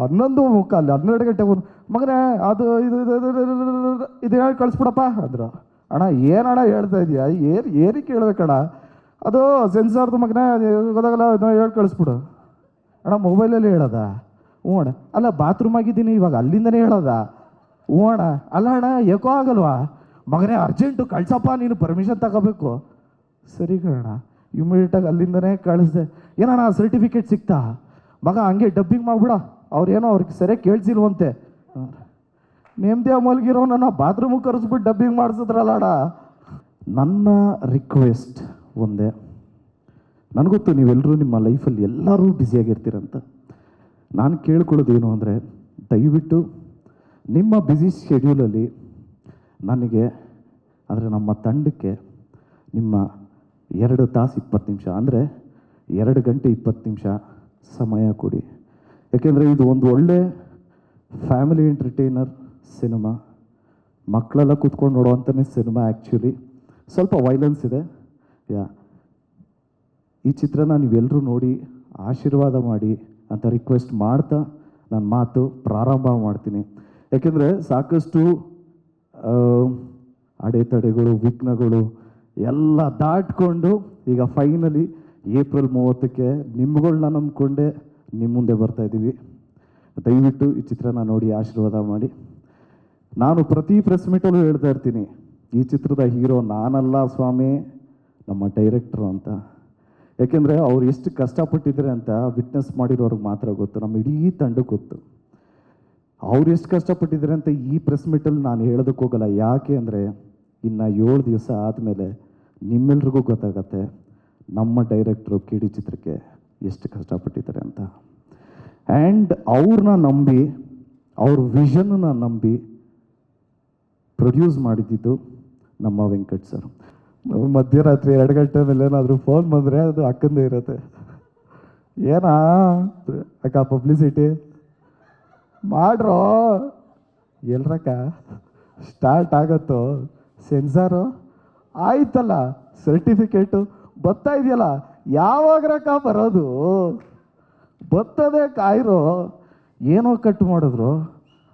11 ಮುಕ್ಕಾಲು 12 ಗಂಟೆ ಮಗನೇ ಅದು ಇದು ಹೇಳಿ ಕಳಿಸ್ಬಿಡಪ್ಪ ಅಂದರು. ಅಣ್ಣ ಏನಣ್ಣ ಹೇಳ್ತಾ ಇದೆಯಾ, ಏರಿ ಕೇಳ್ಬೇಕಣ್ಣ, ಅದು ಸೆನ್ಸಾರ್ದು ಮಗನೇ ಗೊತ್ತಾಗಲ್ಲ, ಹೇಳಿ ಕಳಿಸ್ಬಿಡು. ಅಣ್ಣ ಮೊಬೈಲಲ್ಲಿ ಹೇಳೋದ? ಹ್ಞೂ ಅಣ್ಣ. ಅಲ್ಲ ಬಾತ್ರೂಮ್ ಆಗಿದ್ದೀನಿ ಇವಾಗ, ಅಲ್ಲಿಂದನೇ ಹೇಳೋದ? ಹ್ಞೂ ಅಣ್ಣ. ಅಲ್ಲ ಅಣ್ಣ ಏಕೋ ಆಗಲ್ವಾ? ಮಗನೇ ಅರ್ಜೆಂಟು ಕಳ್ಸಪ್ಪ, ನೀನು ಪರ್ಮಿಷನ್ ತಗೋಬೇಕು. ಸರಿ ಕಣ, ಇಮಿಡಿಯೇಟಾಗಿ ಅಲ್ಲಿಂದನೇ ಕಳಿಸ್ದೆ. ಏನಣ್ಣ ಸರ್ಟಿಫಿಕೇಟ್ ಸಿಕ್ತಾ? ಮಗ ಹಂಗೆ ಡಬ್ಬಿಂಗ್ ಮಾಡ್ಬಿಡ, ಅವ್ರೇನೋ ಅವ್ರಿಗೆ ಸರಿಯಾಗಿ ಕೇಳಿಸಿಲ್ವಂತೆ. ನೇಮ್ದೇ ಮಲ್ಗಿರೋ ನನ್ನ ಬಾತ್ರೂಮಿಗೆ ಕರೆಸ್ಬಿಟ್ಟು ಡಬ್ಬಿಂಗ್ ಮಾಡಿಸಿದ್ರಲ್ಲ ಅಣ್ಣ. ನನ್ನ ರಿಕ್ವೆಸ್ಟ್ ಒಂದೇ, ನನಗೊತ್ತು ನೀವೆಲ್ಲರೂ ನಿಮ್ಮ ಲೈಫಲ್ಲಿ ಎಲ್ಲರೂ ಬ್ಯುಸಿಯಾಗಿರ್ತೀರಂತ. ನಾನು ಕೇಳ್ಕೊಳ್ಳೋದೇನು ಅಂದರೆ, ದಯವಿಟ್ಟು ನಿಮ್ಮ ಬ್ಯುಸಿ ಶೆಡ್ಯೂಲಲ್ಲಿ ನನಗೆ ಅಂದರೆ ನಮ್ಮ ತಂಡಕ್ಕೆ ನಿಮ್ಮ 2 ತಾಸು 20 ನಿಮಿಷ ಅಂದರೆ 2 ಗಂಟೆ 20 ನಿಮಿಷ ಸಮಯ ಕೊಡಿ. ಯಾಕೆಂದರೆ ಇದು ಒಂದು ಒಳ್ಳೆ ಫ್ಯಾಮಿಲಿ ಎಂಟರ್ಟೈನರ್ ಸಿನಿಮಾ, ಮಕ್ಕಳೆಲ್ಲ ಕೂತ್ಕೊಂಡು ನೋಡುವಂಥನೇ ಸಿನಿಮಾ. ಆ್ಯಕ್ಚುಲಿ ಸ್ವಲ್ಪ ವೈಲೆನ್ಸ್ ಇದೆ. ಈ ಚಿತ್ರನ ನೀವೆಲ್ಲರೂ ನೋಡಿ ಆಶೀರ್ವಾದ ಮಾಡಿ ಅಂತ ರಿಕ್ವೆಸ್ಟ್ ಮಾಡ್ತಾ ನನ್ನ ಮಾತು ಪ್ರಾರಂಭ ಮಾಡ್ತೀನಿ. ಯಾಕೆಂದರೆ ಸಾಕಷ್ಟು ಅಡೆತಡೆಗಳು, ವಿಘ್ನಗಳು ಎಲ್ಲ ದಾಟ್ಕೊಂಡು ಈಗ ಫೈನಲಿ ಏಪ್ರಿಲ್ 30ಕ್ಕೆ ನಿಮ್ಗಳನ್ನ ನಂಬ್ಕೊಂಡೆ ನಿಮ್ಮ ಮುಂದೆ ಬರ್ತಾಯಿದ್ದೀವಿ. ದಯವಿಟ್ಟು ಈ ಚಿತ್ರನ ನೋಡಿ ಆಶೀರ್ವಾದ ಮಾಡಿ. ನಾನು ಪ್ರತಿ ಪ್ರೆಸ್ ಮೀಟಲ್ಲೂ ಹೇಳ್ತಾ ಇರ್ತೀನಿ, ಈ ಚಿತ್ರದ ಹೀರೋ ನಾನಲ್ಲ ಸ್ವಾಮಿ, ನಮ್ಮ ಡೈರೆಕ್ಟ್ರು ಅಂತ. ಯಾಕೆಂದರೆ ಅವ್ರು ಎಷ್ಟು ಕಷ್ಟಪಟ್ಟಿದ್ದಾರೆ ಅಂತ ವಿಟ್ನೆಸ್ ಮಾಡಿರೋರ್ಗೆ ಮಾತ್ರ ಗೊತ್ತು, ನಮ್ಮ ಇಡೀ ತಂಡಕ್ಕೆ ಗೊತ್ತು. ಅವ್ರು ಎಷ್ಟು ಕಷ್ಟಪಟ್ಟಿದ್ದಾರೆ ಅಂತ ಈ ಪ್ರೆಸ್ ಮೀಟಲ್ಲಿ ನಾನು ಹೇಳೋದಕ್ಕೆ ಹೋಗಲ್ಲ. ಯಾಕೆ ಅಂದರೆ ಇನ್ನು 7 ದಿವಸ ಆದಮೇಲೆ ನಿಮ್ಮೆಲ್ರಿಗೂ ಗೊತ್ತಾಗತ್ತೆ ನಮ್ಮ ಡೈರೆಕ್ಟ್ರು KD ಚಿತ್ರಕ್ಕೆ ಎಷ್ಟು ಕಷ್ಟಪಟ್ಟಿದ್ದಾರೆ ಅಂತ. ಆ್ಯಂಡ್ ಅವ್ರನ್ನ ನಂಬಿ, ಅವ್ರ ವಿಷನ್ನ ನಂಬಿ ಪ್ರೊಡ್ಯೂಸ್ ಮಾಡಿದ್ದು ನಮ್ಮ ವೆಂಕಟ್ ಸರ್. ಮಧ್ಯರಾತ್ರಿ 2 ಗಂಟೆ ಮೇಲೆ ಏನಾದರೂ ಫೋನ್ ಬಂದರೆ ಅದು ಅಕ್ಕಂದೇ ಇರುತ್ತೆ. ಏನಾ ಅಕ್ಕ ಪಬ್ಲಿಸಿಟಿ ಮಾಡ್ರೋ, ಎಲ್ರಕ್ಕ ಸ್ಟಾರ್ಟ್ ಆಗತ್ತೋ, ಸೆನ್ಸಾರು ಆಯ್ತಲ್ಲ, ಸರ್ಟಿಫಿಕೇಟು ಬರ್ತಾ ಇದೆಯಲ್ಲ, ಯಾವಾಗ್ರಕ್ಕ ಬರೋದು? ಬರ್ತದೆ ಕಾಯಿರೋ. ಏನೋ ಕಟ್ ಮಾಡಿದ್ರು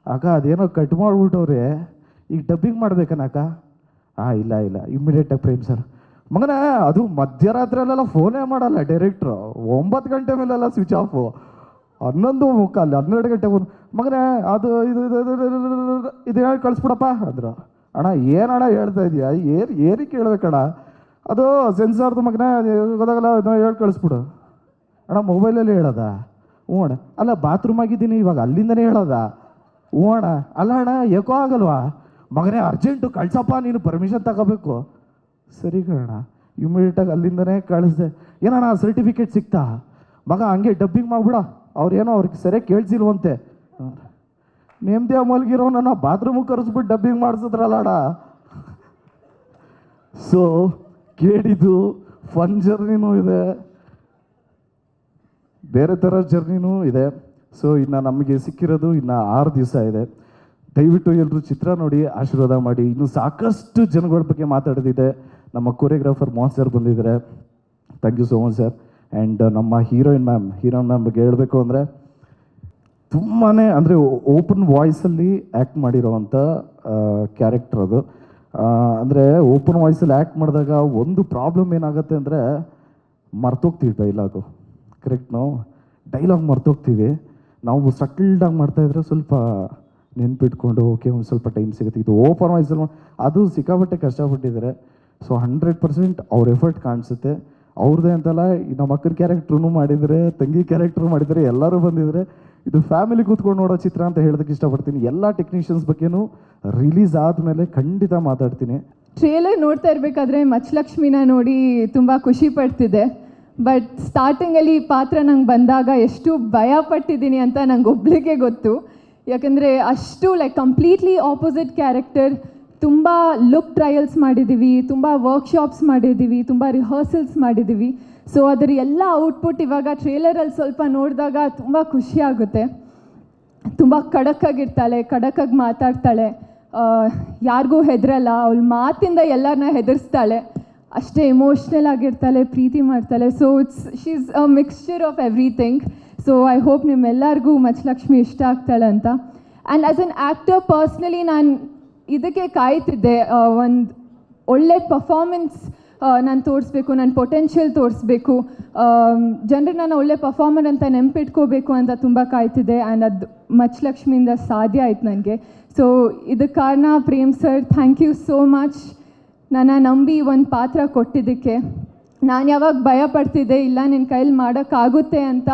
ಅಕ್ಕ, ಅದೇನೋ ಕಟ್ ಮಾಡಿಬಿಟ್ಟವ್ರೆ, ಈಗ ಡಬ್ಬಿಂಗ್ ಮಾಡ್ಬೇಕನಕ್ಕ? ಇಲ್ಲ ಇಮ್ಮಿಡಿಯೇಟಾಗಿ ಪ್ರೇಮ್ ಸರ್. ಮಗನ ಅದು ಮಧ್ಯರಾತ್ರಿಯಲ್ಲೆಲ್ಲ ಫೋನೇ ಮಾಡಲ್ಲ ಡೈರೆಕ್ಟ್ರು, 9 ಗಂಟೆ ಮೇಲೆಲ್ಲ ಸ್ವಿಚ್ ಆಫು. 11 ಮುಕ್ಕಾಲು 12 ಗಂಟೆ ಮಗನೇ ಅದು ಇದು ಹೇಳಿ ಕಳಿಸ್ಬಿಡಪ್ಪ ಅಂದರು. ಅಣ್ಣ ಏನಣ್ಣ ಹೇಳ್ತಾ ಇದೆಯಾ, ಏರಿ ಕೇಳ್ಬೇಕಣ್ಣ, ಅದು ಸೆನ್ಸಾರ್ದು ಮಗನೇ ಗೊತ್ತಾಗಲ್ಲ, ಹೇಳಿ ಕಳಿಸ್ಬಿಡು. ಅಣ್ಣ ಮೊಬೈಲಲ್ಲಿ ಹೇಳೋದ? ಹ್ಞೂ ಅಣ್ಣ. ಅಲ್ಲ ಬಾತ್ರೂಮ್ ಆಗಿದ್ದೀನಿ ಇವಾಗ, ಅಲ್ಲಿಂದನೇ ಹೇಳೋದ? ಹ್ಞೂ ಅಣ್ಣ. ಅಲ್ಲ ಅಣ್ಣ ಏಕೋ ಆಗಲ್ವಾ? ಮಗನೇ ಅರ್ಜೆಂಟು ಕಳ್ಸಪ್ಪ, ನೀನು ಪರ್ಮಿಷನ್ ತಗೋಬೇಕು. ಸರಿ ಕಣ, ಇಮಿಡಿಯೇಟಾಗಿ ಅಲ್ಲಿಂದನೇ ಕಳಿಸ್ದೆ. ಏನಣ್ಣ ಸರ್ಟಿಫಿಕೇಟ್ ಸಿಕ್ತಾ? ಮಗ ಹಂಗೆ ಡಬ್ಬಿಂಗ್ ಮಾಡ್ಬಿಡ, ಅವ್ರೇನೋ ಅವ್ರಿಗೆ ಸರಿಯಾಗಿ ಕೇಳಿಸಿಲ್ವಂತೆ. ನೇಮ್ದೇ ಮಲ್ಗಿರೋ ನನ್ನ ಬಾತ್ರೂಮಿಗೆ ಕರೆಸ್ಬಿಟ್ಟು ಡಬ್ಬಿಂಗ್ ಮಾಡಿಸಿದ್ರಲ್ಲ ಅಣ್ಣ. ಸೊ KDದು ಫನ್ ಜರ್ನಿನೂ ಇದೆ, ಬೇರೆ ಥರ ಜರ್ನಿನೂ ಇದೆ. ಸೊ ಇನ್ನು ನಮಗೆ ಸಿಕ್ಕಿರೋದು ಇನ್ನು 6 ದಿವಸ ಇದೆ. ದಯವಿಟ್ಟು ಎಲ್ಲರೂ ಚಿತ್ರ ನೋಡಿ ಆಶೀರ್ವಾದ ಮಾಡಿ. ಇನ್ನು ಸಾಕಷ್ಟು ಜನಗಳ ಬಗ್ಗೆ ಮಾತಾಡೋದಿದೆ. ನಮ್ಮ ಕೊರಿಯೋಗ್ರಾಫರ್ ಮೋಹನ್ ಸರ್ ಬಂದಿದ್ದಾರೆ, thank you so much sir. And ನಮ್ಮ ಹೀರೋಯಿನ್ ಮ್ಯಾಮ್ ಬಗ್ಗೆ ಹೇಳಬೇಕು ಅಂದರೆ ತುಂಬಾ ಅಂದರೆ ಓಪನ್ ವಾಯ್ಸಲ್ಲಿ ಆ್ಯಕ್ಟ್ ಮಾಡಿರೋವಂಥ ಕ್ಯಾರೆಕ್ಟರ್ ಅದು. ಅಂದರೆ ಓಪನ್ ವಾಯ್ಸಲ್ಲಿ ಆ್ಯಕ್ಟ್ ಮಾಡಿದಾಗ ಒಂದು ಪ್ರಾಬ್ಲಮ್ ಏನಾಗುತ್ತೆ ಅಂದರೆ ಮರ್ತೋಗ್ತೀವಿ ಡೈಲಾಗು. ಕರೆಕ್ಟ್, ನಾವು ಡೈಲಾಗ್ ಮರ್ತೋಗ್ತೀವಿ. ನಾವು ಸಟಲ್ಡಾಗಿ ಮಾಡ್ತಾಯಿದ್ರೆ ಸ್ವಲ್ಪ ನೆನ್ಪಿಟ್ಕೊಂಡು ಓಕೆ ಒಂದು ಸ್ವಲ್ಪ ಟೈಮ್ ಸಿಗುತ್ತೆ. ಇದು ಓಪನ್ ವಾಯ್ಸಲ್ಲಿ ಅದು ಸಿಕ್ಕಾಪಟ್ಟೆ ಕಷ್ಟಪಟ್ಟಿದ್ದಾರೆ. ಸೊ 100% ಅವ್ರ ಎಫರ್ಟ್ ಕಾಣಿಸುತ್ತೆ. ಅವ್ರದ್ದೇ ಅಂತಲ್ಲ, ನಮ್ಮ ಅಕ್ಕನ ಕ್ಯಾರೆಕ್ಟ್ರೂ ಮಾಡಿದರೆ, ತಂಗಿ ಕ್ಯಾರೆಕ್ಟ್ರು ಮಾಡಿದರೆ, ಎಲ್ಲರೂ ಬಂದಿದ್ದಾರೆ. ಇದು ಫ್ಯಾಮಿಲಿ ಕೂತ್ಕೊಂಡು ನೋಡೋ ಚಿತ್ರ ಅಂತ ಹೇಳೋದಕ್ಕೆ ಇಷ್ಟಪಡ್ತೀನಿ. ಎಲ್ಲ ಟೆಕ್ನಿಷಿಯನ್ಸ್ ಬಗ್ಗೆನೂ ರಿಲೀಸ್ ಆದಮೇಲೆ ಖಂಡಿತ ಮಾತಾಡ್ತೀನಿ. ಟ್ರೇಲರ್ ನೋಡ್ತಾ ಇರಬೇಕಾದ್ರೆ ಮಚ್ಚಲಕ್ಷ್ಮಿನ ನೋಡಿ ತುಂಬ ಖುಷಿ ಪಡ್ತಿದ್ದೆ. ಬಟ್ ಸ್ಟಾರ್ಟಿಂಗಲ್ಲಿ ಈ ಪಾತ್ರ ನಂಗೆ ಬಂದಾಗ ಎಷ್ಟು ಭಯ ಪಟ್ಟಿದ್ದೀನಿ ಅಂತ ನಂಗೆ ಒಬ್ಳಿಗೆ ಗೊತ್ತು. ಯಾಕಂದರೆ ಅಷ್ಟು ಕಂಪ್ಲೀಟ್ಲಿ ಆಪೋಸಿಟ್ ಕ್ಯಾರೆಕ್ಟರ್. ತುಂಬ ಲುಕ್ ಟ್ರಯಲ್ಸ್ ಮಾಡಿದ್ದೀವಿ, ತುಂಬ ವರ್ಕ್ಶಾಪ್ಸ್ ಮಾಡಿದ್ದೀವಿ, ತುಂಬ ರಿಹರ್ಸಲ್ಸ್ ಮಾಡಿದ್ದೀವಿ. ಸೊ ಅದರ ಎಲ್ಲ ಔಟ್ಪುಟ್ ಇವಾಗ ಟ್ರೇಲರಲ್ಲಿ ಸ್ವಲ್ಪ ನೋಡಿದಾಗ ತುಂಬ ಖುಷಿ ಆಗುತ್ತೆ. ತುಂಬ ಖಡಕ್ಕಾಗಿರ್ತಾಳೆ, ಖಡಕ್ಕಾಗಿ ಮಾತಾಡ್ತಾಳೆ, ಯಾರಿಗೂ ಹೆದರಲ್ಲ, ಅವಳ ಮಾತಿಂದ ಎಲ್ಲರನ್ನ ಹೆದರಿಸ್ತಾಳೆ. ಅಷ್ಟೇ ಎಮೋಷ್ನಲ್ ಆಗಿರ್ತಾಳೆ, ಪ್ರೀತಿ ಮಾಡ್ತಾಳೆ. So she is a mixture of everything. So I hope ನಿಮ್ಮೆಲ್ಲರಿಗೂ ಮಚ್ಚಲಕ್ಷ್ಮಿ ಇಷ್ಟ ಆಗ್ತಾಳೆ ಅಂತ. And as an actor personally ನಾನು ಇದಕ್ಕೆ ಕಾಯ್ತಿದ್ದೆ, ಒಂದು ಒಳ್ಳೆ ಪರ್ಫಾರ್ಮೆನ್ಸ್ ನಾನು ತೋರಿಸ್ಬೇಕು, ನನ್ನ ಪೊಟೆನ್ಷಿಯಲ್ ತೋರಿಸ್ಬೇಕು, ಜನರು ನಾನು ಒಳ್ಳೆ ಪರ್ಫಾರ್ಮರ್ ಅಂತ ನೆನಪಿಟ್ಕೋಬೇಕು ಅಂತ ತುಂಬ ಕಾಯ್ತಿದ್ದೆ. ಆ್ಯಂಡ್ ಅದು ಮಚ್ಚಲಕ್ಷ್ಮಿಯಿಂದ ಸಾಧ್ಯ ಆಯ್ತು ನನಗೆ. ಸೊ ಇದಕ್ಕೆ ಕಾರಣ Prem sir, thank you so much. ನನ್ನ ನಂಬಿ ಒಂದು ಪಾತ್ರ ಕೊಟ್ಟಿದ್ದಕ್ಕೆ. ನಾನು ಯಾವಾಗ ಭಯ ಪಡ್ತಿದ್ದೆ, ಇಲ್ಲ ನಿನ್ನ ಕೈಯಲ್ಲಿ ಮಾಡೋಕ್ಕಾಗುತ್ತೆ ಅಂತ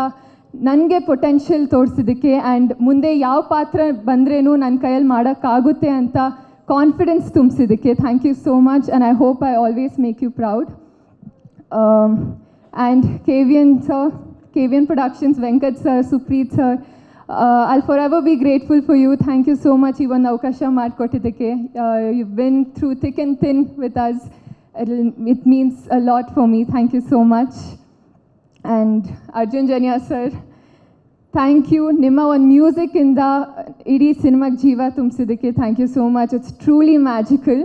ನನಗೆ ಪೊಟೆನ್ಷಿಯಲ್ ತೋರಿಸಿದ್ದಕ್ಕೆ, ಆ್ಯಂಡ್ ಮುಂದೆ ಯಾವ ಪಾತ್ರ ಬಂದ್ರೂ ನನ್ನ ಕೈಯಲ್ಲಿ ಮಾಡೋಕ್ಕಾಗುತ್ತೆ ಅಂತ ಕಾನ್ಫಿಡೆನ್ಸ್ ತುಂಬಿಸಿದ್ದಕ್ಕೆ thank you so much. And I hope I always make you proud. And KVN sir, KVN Productions, Venkat sir, Supreet sir, I'll forever be grateful for you. Thank you so much. Even ಅವಕಾಶ ಮಾಡಿಕೊಟ್ಟಿದ್ದಕ್ಕೆ. You've been through thick and thin with us. It means a lot for me. Thank you so much. And Arjun Janya sir, thank you. ನಿಮ್ಮ ಒಂದು ಮ್ಯೂಸಿಕ್ಕಿಂದ ಇಡೀ ಸಿನಿಮಾಗೆ ಜೀವ ತುಂಬಿಸಿದ್ದಕ್ಕೆ thank you so much. It's truly magical.